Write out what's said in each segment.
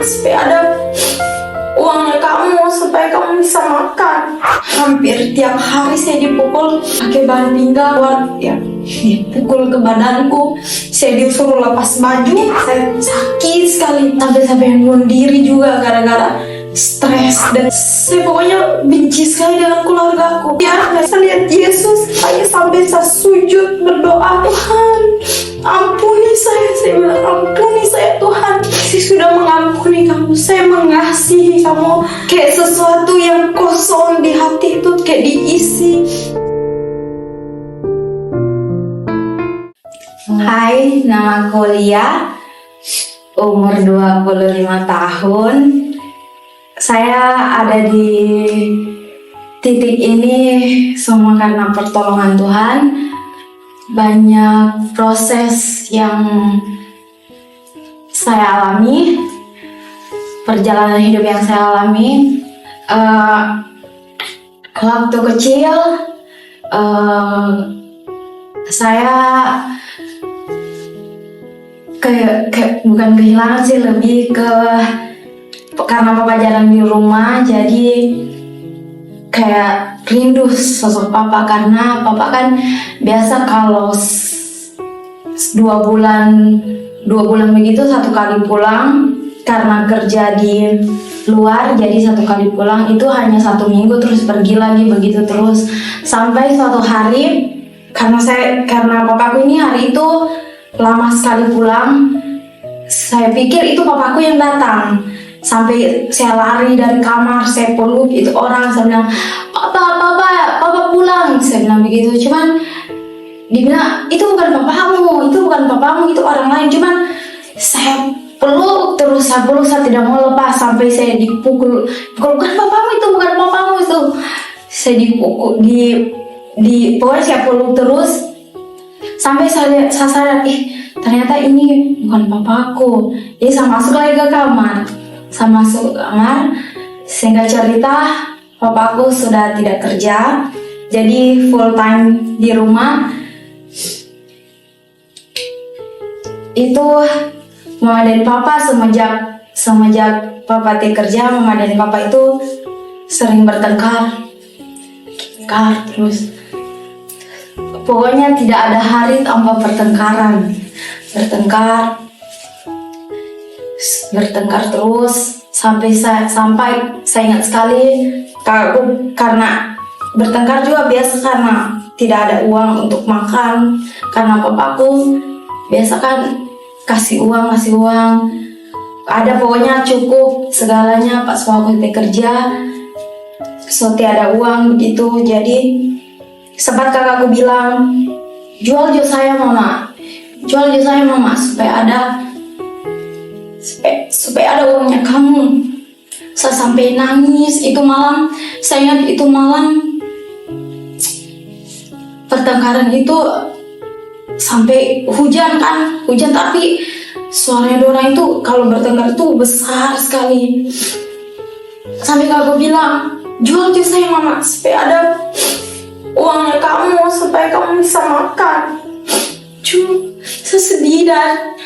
supaya ada uangnya kamu, supaya kamu bisa makan. Hampir tiap hari saya dipukul pakai bahan pinggang, ya, dipukul ke badanku. Saya disuruh lepas baju, saya sakit sekali. Sampai bunuh diri juga gara-gara stres. Dan saya pokoknya benci sekali dengan keluargaku. Ya, saya lihat Yesus, saya sampai saya sujud berdoa, Tuhan, ampuni saya bilang, ampuni saya Tuhan. Saya sudah mengampuni kamu, saya mengasihi kamu. Kayak sesuatu yang kosong di hati itu kayak diisi. Hai, nama aku Lia, umur 25 tahun. Saya ada di titik ini semua karena pertolongan Tuhan. Banyak proses yang saya alami, perjalanan hidup yang saya alami. Waktu kecil, saya bukan kehilangan sih, lebih ke karena papa jarang di rumah, jadi kayak rindu sosok papa. Karena papa kan biasa kalau 2 bulan begitu satu kali pulang, karena kerja di luar jadi satu kali pulang itu hanya 1 minggu, terus pergi lagi begitu terus sampai suatu hari, karena papaku ini hari itu lama sekali pulang. Saya pikir itu papaku yang datang, sampai saya lari dari kamar, saya peluk itu orang, saya bilang, papa pulang, saya bilang begitu. Cuman dibilang itu bukan papamu, itu orang lain. Cuman saya peluk terus, saya tidak mau lepas sampai saya dipukul, bukan papamu itu. Saya dipukul, pokoknya saya peluk terus sampai saya sadar, ternyata ini bukan papaku. Jadi saya masuk lagi ke kamar. Singkat cerita, papaku sudah tidak kerja, jadi full time di rumah. Itu mama dan papa semenjak papa kerja, mama dan papa itu sering bertengkar terus. Pokoknya tidak ada hari tanpa pertengkaran. Bertengkar terus sampai saya ingat sekali, karena bertengkar juga biasa karena tidak ada uang untuk makan. Karena papaku biasa kan kasih uang, ada pokoknya cukup segalanya pas papaku kerja, so tiada uang begitu. Jadi sempat kakakku bilang, jual saya mama supaya ada uangnya kamu. Saya sampai nangis itu malam. Saya ingat itu malam pertengkaran itu sampai hujan, tapi suaranya dorang itu kalau bertengkar itu besar sekali. Sampai kakakku bilang, jual saya mama supaya ada uangnya kamu, supaya kamu bisa makan. Saya sedih dan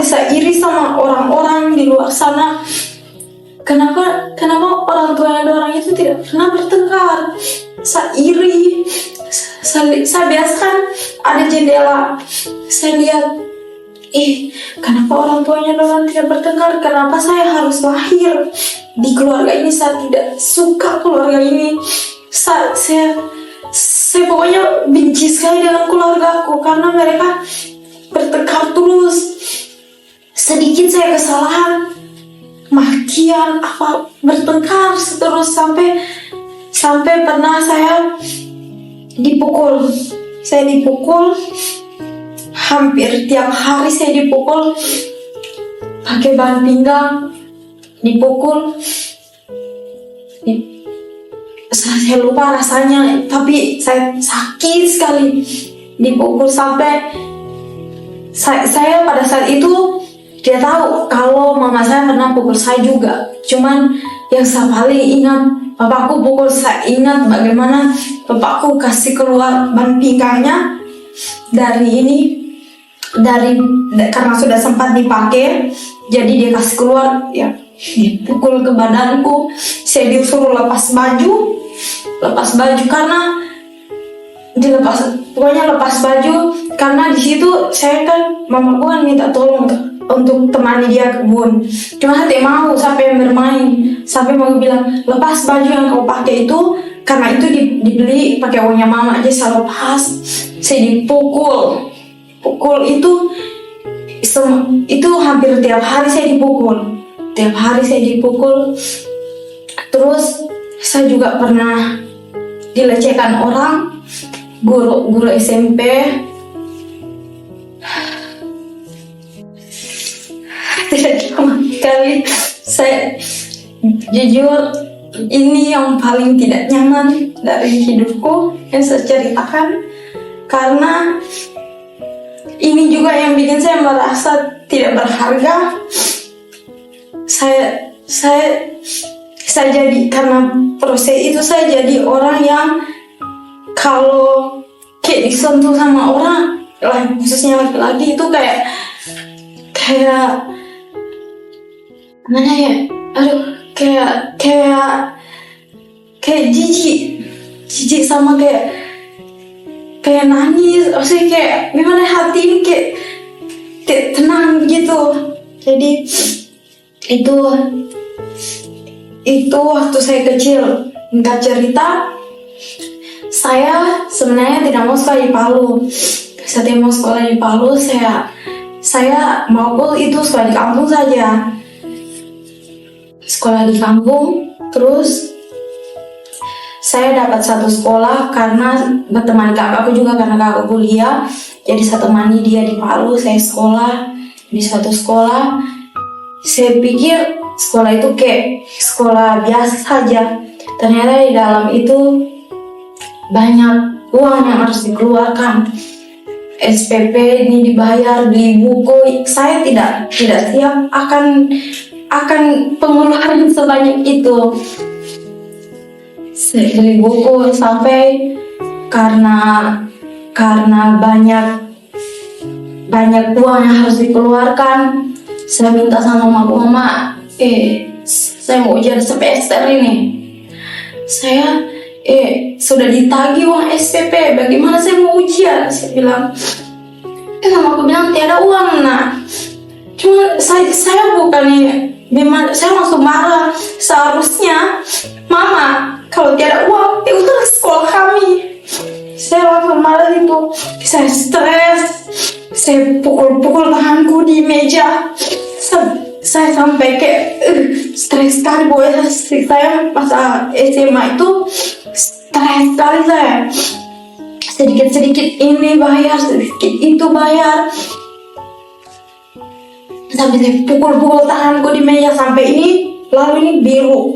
saya iri sama orang-orang di luar sana. Kenapa orang tua orang itu tidak pernah bertengkar? Saya iri. Saya biasa kan ada jendela, saya lihat, kenapa orang tuanya orang tidak bertengkar? Kenapa saya harus lahir di keluarga ini? Saya tidak suka keluarga ini. Saya pokoknya benci sekali dengan keluargaku karena mereka bertengkar terus. Sedikit saya kesalahan, makian bertengkar terus sampai pernah saya dipukul. Saya dipukul hampir tiap hari, saya dipukul pakai bahan pinggang, dipukul. Saya lupa rasanya, tapi saya sakit sekali dipukul sampai saya pada saat itu dia tahu kalau mama saya pernah pukul saya juga. Cuman yang saya paling ingat, papaku pukul saya. Ingat bagaimana papaku kasih keluar ban pinggangnya dari karena sudah sempat dipakai, Jadi dia kasih keluar, ya dipukul ke badanku. Saya disuruh lepas baju karena pokoknya lepas baju karena di situ saya kan mama gue kan minta tolong untuk temani dia kebun. Cuma saya mau sampai bermain, sampai mau bilang lepas baju yang kau pakai itu karena itu dibeli pakai uangnya mama aja. Saya lepas, saya dipukul itu hampir tiap hari saya dipukul. Terus saya juga pernah dilecehkan orang, guru SMP. Tidak sama sekali. Saya jujur, ini yang paling tidak nyaman dari hidupku yang saya ceritakan, karena ini juga yang bikin saya merasa tidak berharga. Saya jadi, karena proses itu saya jadi orang yang kalau kayak disentuh sama orang, khususnya laki-laki itu kayak mana ya, aduh, kayak jijik sama kayak nangis, maksudnya kayak gimana, hati ini kayak tenang gitu. Jadi itu waktu saya kecil. Nggak cerita, saya sebenarnya tidak mau sekolah di Palu. Saya mau sekolah di Palu, saya mau itu sekolah di kampung saja. Sekolah di kampung, terus saya dapat satu sekolah karena berteman kakakku juga, karena kakakku kuliah. Jadi saya temani dia di Palu, saya sekolah di satu sekolah. Saya pikir sekolah itu kayak sekolah biasa saja. Ternyata di dalam itu banyak uang yang harus dikeluarkan. SPP ini dibayar, beli buku. Saya tidak siap akan pengeluaran sebanyak itu. Saya beli buku sampai karena banyak uang yang harus dikeluarkan. Saya minta sama mama, saya mau ujian semester ini. Saya sudah ditagih uang SPP, bagaimana saya mau ujian? Saya bilang, mama aku bilang tiada uang nak. Cuma saya bukannya gimana, saya langsung marah. Seharusnya mama kalau tiada uang, udah sekolah kami. Saya langsung marah itu. Saya stres. Saya pukul tanganku di meja. Saya sampai kayak stres sekali. Pokoknya saya masa SMA itu stres sekali saya. Sedikit-sedikit ini bayar, sedikit itu bayar. Sampai saya pukul tanganku di meja sampai ini, lalu ini biru.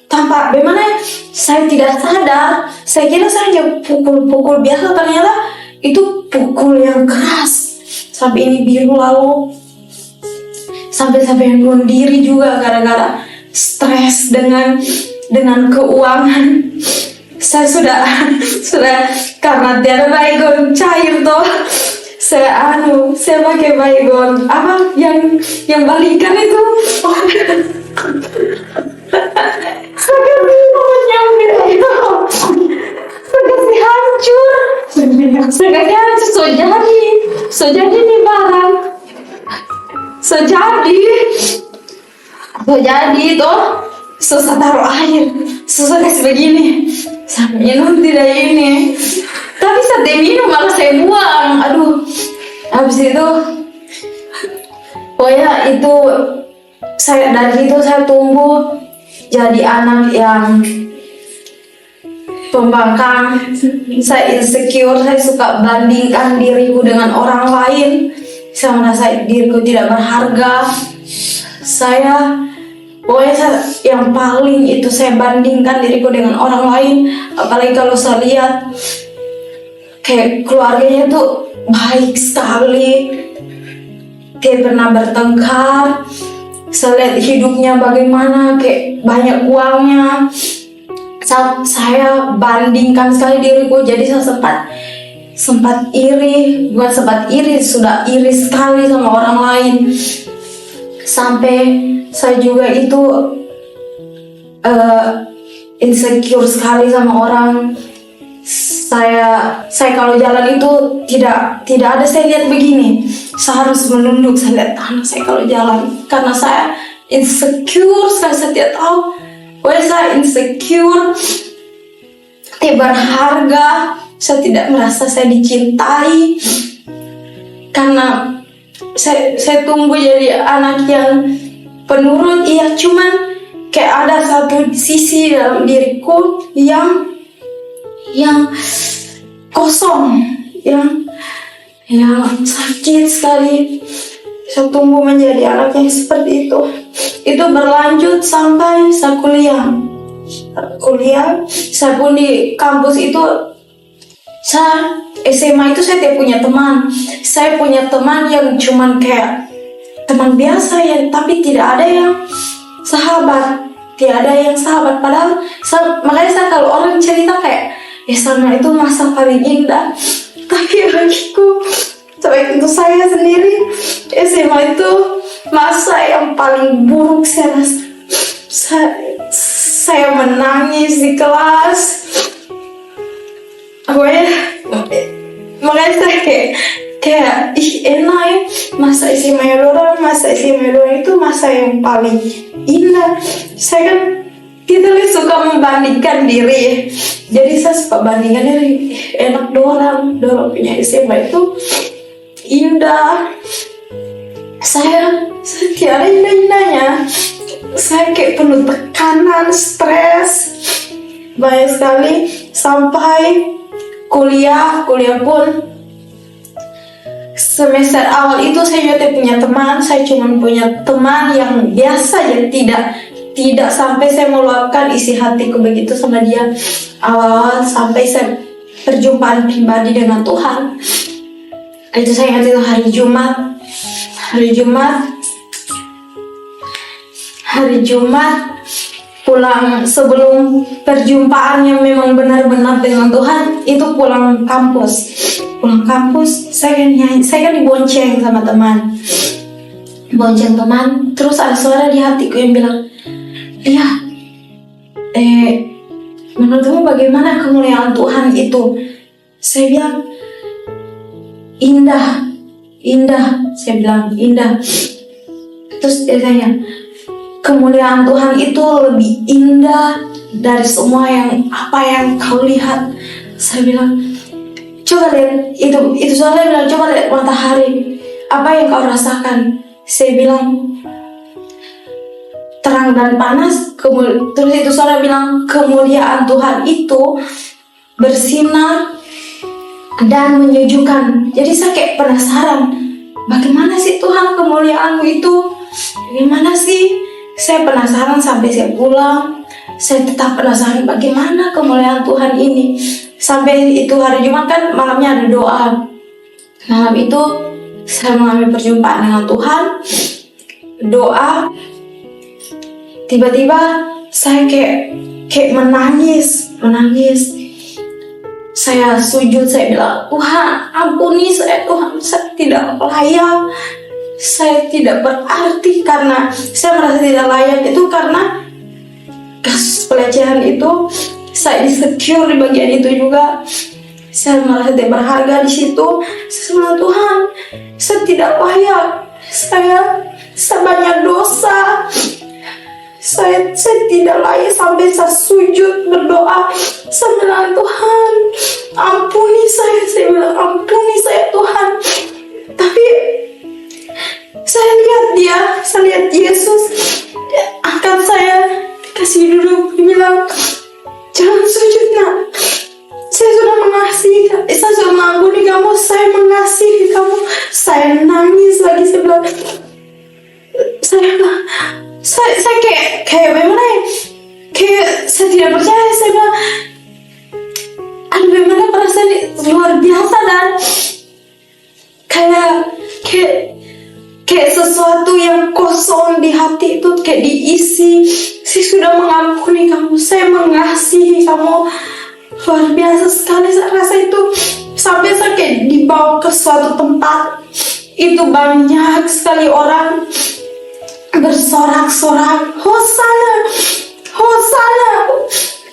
Tanpa bagaimana saya tidak sadar, saya kira saya hanya pukul biasa, ternyata itu pukul yang keras. Sampai ini biru, lalu sampai bunuh diri juga gara-gara stres dengan keuangan. Saya sudah karena tiada baygon cair toh. Saya pakai baygon apa yang balikan itu. Saya hancur. So jadi nih barang. So jadi toh. Susah taruh air, susah kasih begini, saya minum tidak ini. Tapi saat dia minum malah saya buang. Aduh, habis itu, pokoknya itu dari situ saya tumbuh jadi anak yang pembangkang. Saya insecure, saya suka bandingkan diriku dengan orang lain. Saya merasa diriku tidak berharga. Pokoknya yang paling itu saya bandingkan diriku dengan orang lain. Apalagi kalau saya lihat kayak keluarganya tuh baik sekali, kayak pernah bertengkar. Saya lihat hidupnya bagaimana, kayak banyak uangnya. Saya bandingkan sekali diriku, jadi saya sempat iri, bukan sempat iri, sudah iri sekali sama orang lain. Sampai saya juga itu insecure sekali sama orang. Saya kalau jalan itu tidak ada saya lihat begini. Saya harus menunduk, saya lihat tanah saya kalau jalan, karena saya insecure. Saya tidak tahu, saya insecure, tidak berharga. Saya tidak merasa saya dicintai, karena saya tumbuh jadi anak yang penurut. Iya, cuman kayak ada satu sisi dalam diriku yang kosong, yang sakit sekali. Saya tumbuh menjadi anak yang seperti itu. Itu berlanjut sampai saya kuliah. Saya pun di kampus itu, saya SMA itu saya tidak punya teman. Saya punya teman yang cuman kayak teman biasa ya, tapi tidak ada yang sahabat. Padahal makanya saya kalau orang cerita kayak SMA itu masa paling indah, tapi bagiku, sampai untuk saya sendiri, SMA itu masa yang paling buruk. Saya menangis di kelas. Makanya saya kayak enak ya, masa SMA itu masa yang paling indah. Saya kan, kita suka membandingkan diri ya. Jadi saya suka bandingkan diri, enak dorang punya SMA itu indah. Saya tidak ada indah-indahnya. Saya kayak penuh tekanan, stres banyak sekali. Sampai kuliah pun semester awal itu saya tidak punya teman. Saya cuma punya teman yang biasa ya, tidak sampai saya meluapkan isi hatiku begitu sama dia. Awal sampai saya perjumpaan pribadi dengan Tuhan. Itu saya ingat itu hari Jumat pulang sebelum perjumpaan yang memang benar-benar dengan Tuhan, itu pulang kampus. Saya kan dibonceng sama teman. Terus ada suara di hatiku yang bilang, "Iya, menurutmu bagaimana kemuliaan Tuhan itu?" Saya bilang, indah. Saya bilang, indah. Terus dia tanya, kemuliaan Tuhan itu lebih indah dari semua apa yang kau lihat. Saya bilang, coba lihat itu soalnya bilang, coba lihat matahari, apa yang kau rasakan? Saya bilang, terang dan panas. Terus itu soalnya bilang, kemuliaan Tuhan itu bersinar dan menyejukkan. Jadi saya kayak penasaran, bagaimana sih Tuhan kemuliaanmu itu? Bagaimana sih? Saya penasaran sampai saya pulang. Saya tetap penasaran bagaimana kemuliaan Tuhan ini. Sampai itu hari Jumat kan malamnya ada doa. Malam itu saya mengalami perjumpaan dengan Tuhan. Doa. Tiba-tiba saya kayak menangis. Saya sujud, saya bilang, Tuhan ampuni saya, Tuhan saya tidak layak. Saya tidak berarti, karena saya merasa tidak layak itu karena kasus pelecehan itu. Saya insecure di bagian itu juga. Saya merasa tidak berharga di situ. Saya bilang, Tuhan, saya tidak layak. Saya banyak dosa. Saya tidak layak. Sampai saya sujud berdoa. Saya bilang, Tuhan ampuni saya. Saya bilang, ampuni saya Tuhan. Tapi saya lihat Yesus, dia angkat saya, kasih duduk, dia bilang, jangan sujud nak, saya sudah mengasihi, saya sudah mengampuni kamu, saya mengasihi kamu. Saya nangis lagi, saya bilang, saya kayak bagaimana ya, kayak saya tidak percaya. Saya bilang, aduh bagaimana perasaan luar biasa, dan kayak sesuatu yang kosong di hati itu kayak diisi. Saya sudah mengampuni kamu, saya mengasihi kamu, luar biasa sekali. Saya rasa itu sampai saya kayak dibawa ke suatu tempat, itu banyak sekali orang bersorak-sorak, Hosana, Hosana.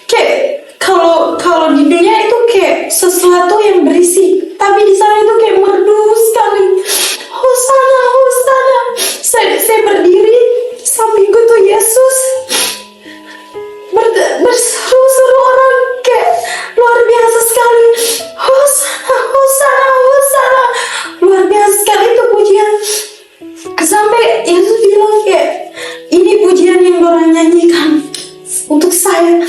Kayak kalau di dunia itu kayak sesuatu yang berisik, tapi di sana itu kayak merdu sekali. Hosana, Hosana. Saya berdiri, sampingku tuh Yesus. Berseru-seru orang kayak luar biasa sekali. Hosana, Hosana, Hosana. Luar biasa sekali itu pujian. Sampai Yesus bilang kayak ini pujian yang orang nyanyikan untuk saya.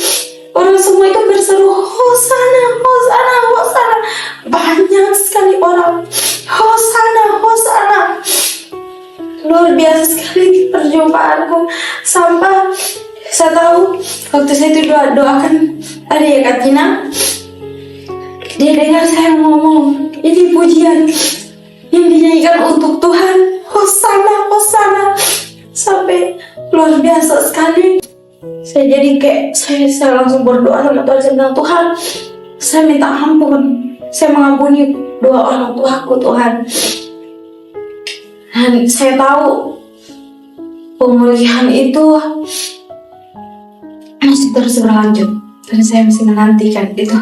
Orang semua itu berseru Hosana, Hosana, Hosana. Banyak sekali orang Hosana, Hosana. Luar biasa sekali perjumpaanku. Sampai saya tahu waktu saya itu doakan ada ya Kak Tina, dia dengar saya ngomong ini pujian yang dinyanyikan untuk Tuhan. Hosana, Hosana. Sampai luar biasa sekali. Saya jadi kayak saya langsung berdoa sama Tuhan. Saya bilang, Tuhan, saya minta ampun. Saya mengampuni doa orang tuaku, Tuhan. Dan saya tahu pemulihan itu masih terus berlanjut. Dan saya masih menantikan itu.